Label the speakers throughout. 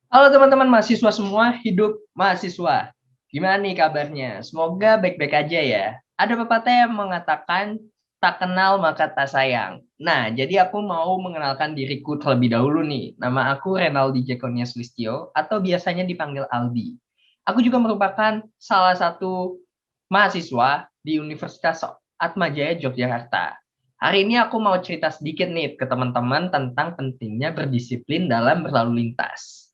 Speaker 1: Halo teman-teman mahasiswa semua, hidup mahasiswa. Gimana nih kabarnya? Semoga baik-baik aja ya. Ada pepatah yang mengatakan, tak kenal maka tak sayang. Nah, jadi aku mau mengenalkan diriku terlebih dahulu nih. Nama aku Renaldi Jekonias Listio, atau biasanya dipanggil Aldi. Aku juga merupakan salah satu mahasiswa di Universitas Atmajaya Yogyakarta. Hari ini aku mau cerita sedikit nih ke teman-teman tentang pentingnya berdisiplin dalam berlalu lintas.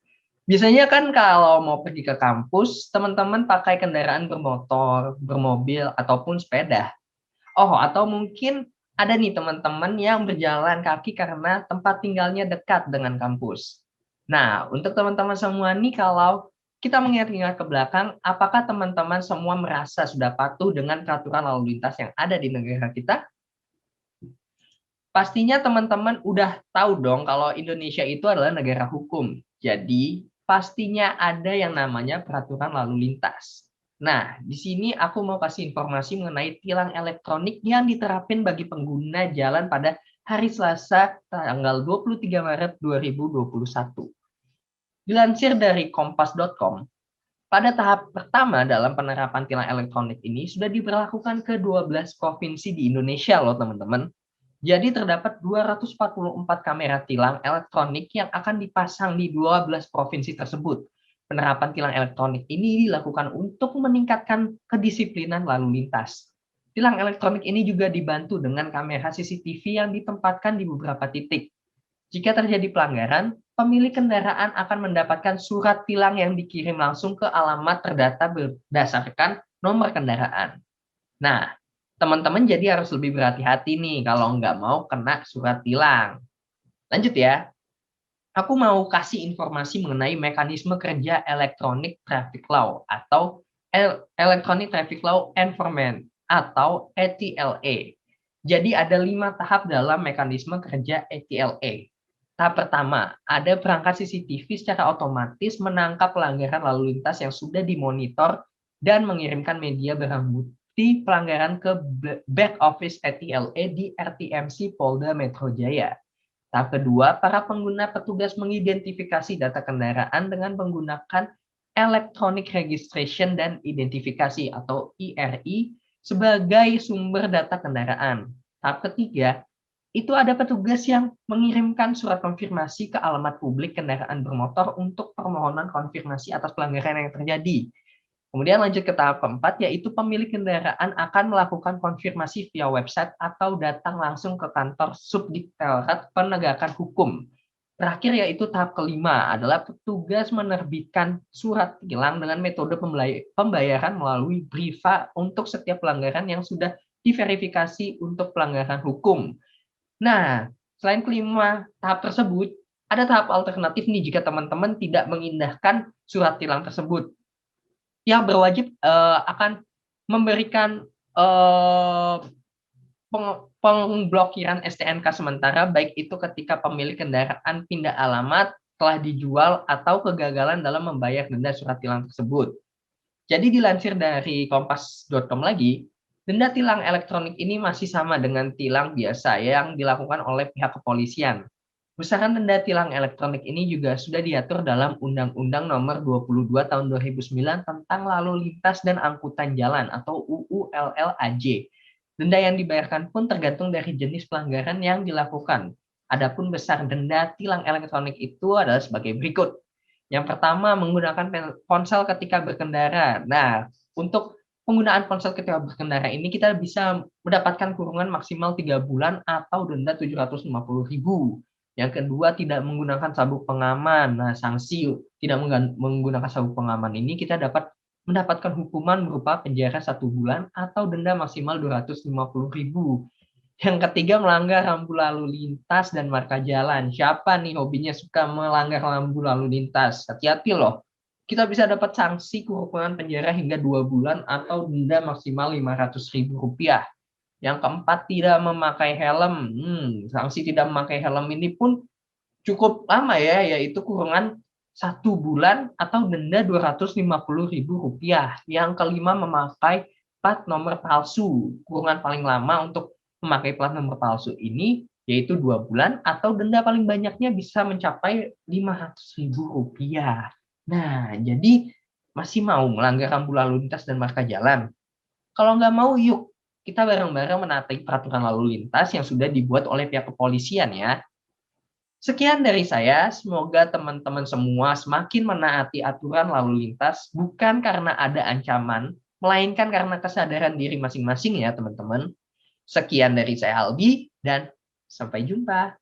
Speaker 1: Biasanya kan kalau mau pergi ke kampus, teman-teman pakai kendaraan bermotor, bermobil, ataupun sepeda. Oh, atau mungkin ada nih teman-teman yang berjalan kaki karena tempat tinggalnya dekat dengan kampus. Nah, untuk teman-teman semua nih, kalau kita mengingat-ingat ke belakang, apakah teman-teman semua merasa sudah patuh dengan peraturan lalu lintas yang ada di negara kita? Pastinya teman-teman udah tahu dong kalau Indonesia itu adalah negara hukum. Jadi, pastinya ada yang namanya peraturan lalu lintas. Nah, di sini aku mau kasih informasi mengenai tilang elektronik yang diterapin bagi pengguna jalan pada hari Selasa tanggal 23 Maret 2021. Dilansir dari kompas.com, pada tahap pertama dalam penerapan tilang elektronik ini sudah diberlakukan ke 12 provinsi di Indonesia loh teman-teman. Jadi terdapat 244 kamera tilang elektronik yang akan dipasang di 12 provinsi tersebut. Penerapan tilang elektronik ini dilakukan untuk meningkatkan kedisiplinan lalu lintas. Tilang elektronik ini juga dibantu dengan kamera CCTV yang ditempatkan di beberapa titik. Jika terjadi pelanggaran, pemilik kendaraan akan mendapatkan surat tilang yang dikirim langsung ke alamat terdata berdasarkan nomor kendaraan. Nah, teman-teman jadi harus lebih berhati-hati nih kalau nggak mau kena surat tilang. Lanjut ya, aku mau kasih informasi mengenai mekanisme kerja Electronic Traffic Law atau Electronic Traffic Law Enforcement atau ETLA. Jadi ada 5 tahap dalam mekanisme kerja ETLA. Tahap pertama, ada perangkat CCTV secara otomatis menangkap pelanggaran lalu lintas yang sudah dimonitor dan mengirimkan media barang bukti pelanggaran ke back office ETLA di RTMC Polda Metro Jaya. Tahap kedua, para pengguna petugas mengidentifikasi data kendaraan dengan menggunakan Electronic Registration dan Identifikasi atau ERI sebagai sumber data kendaraan. Tahap ketiga, itu ada petugas yang mengirimkan surat konfirmasi ke alamat publik kendaraan bermotor untuk permohonan konfirmasi atas pelanggaran yang terjadi. Kemudian lanjut ke tahap keempat, yaitu pemilik kendaraan akan melakukan konfirmasi via website atau datang langsung ke kantor Subdiktorat Penegakan Hukum. Terakhir yaitu tahap kelima adalah petugas menerbitkan surat tilang dengan metode pembayaran melalui Briva untuk setiap pelanggaran yang sudah diverifikasi untuk pelanggaran hukum. Nah, selain kelima tahap tersebut, ada tahap alternatif nih jika teman-teman tidak mengindahkan surat tilang tersebut yang berwajib akan memberikan pengblokiran STNK sementara, baik itu ketika pemilik kendaraan pindah alamat, telah dijual, atau kegagalan dalam membayar denda surat tilang tersebut. Jadi dilansir dari kompas.com lagi, denda tilang elektronik ini masih sama dengan tilang biasa yang dilakukan oleh pihak kepolisian. Besaran denda tilang elektronik ini juga sudah diatur dalam Undang-Undang Nomor 22 Tahun 2009 tentang Lalu Lintas dan Angkutan Jalan atau UU LLAJ. Denda yang dibayarkan pun tergantung dari jenis pelanggaran yang dilakukan. Adapun besar denda tilang elektronik itu adalah sebagai berikut. Yang pertama, menggunakan ponsel ketika berkendara. Nah, untuk penggunaan ponsel ketika berkendara ini kita bisa mendapatkan kurungan maksimal 3 bulan atau denda 750.000. Yang kedua, tidak menggunakan sabuk pengaman. Nah, sanksi tidak menggunakan sabuk pengaman ini kita dapat mendapatkan hukuman berupa penjara 1 bulan atau denda maksimal 250.000. Yang ketiga, melanggar rambu lalu lintas dan marka jalan. Siapa nih hobinya suka melanggar rambu lalu lintas? Hati-hati loh. Kita bisa dapat sanksi kurungan penjara hingga 2 bulan atau denda maksimal 500.000 rupiah. Yang keempat, tidak memakai helm. Sanksi tidak memakai helm ini pun cukup lama ya, yaitu kurungan 1 bulan atau denda 250.000 rupiah. Yang kelima, memakai plat nomor palsu. Kurungan paling lama untuk memakai plat nomor palsu ini yaitu 2 bulan atau denda paling banyaknya bisa mencapai Rp500.000. Nah, jadi masih mau melanggar rambu lalu lintas dan marka jalan? Kalau nggak mau, yuk kita bareng-bareng menaati peraturan lalu lintas yang sudah dibuat oleh pihak kepolisian ya. Sekian dari saya, semoga teman-teman semua semakin menaati aturan lalu lintas, bukan karena ada ancaman, melainkan karena kesadaran diri masing-masing ya teman-teman. Sekian dari saya Albi, dan sampai jumpa.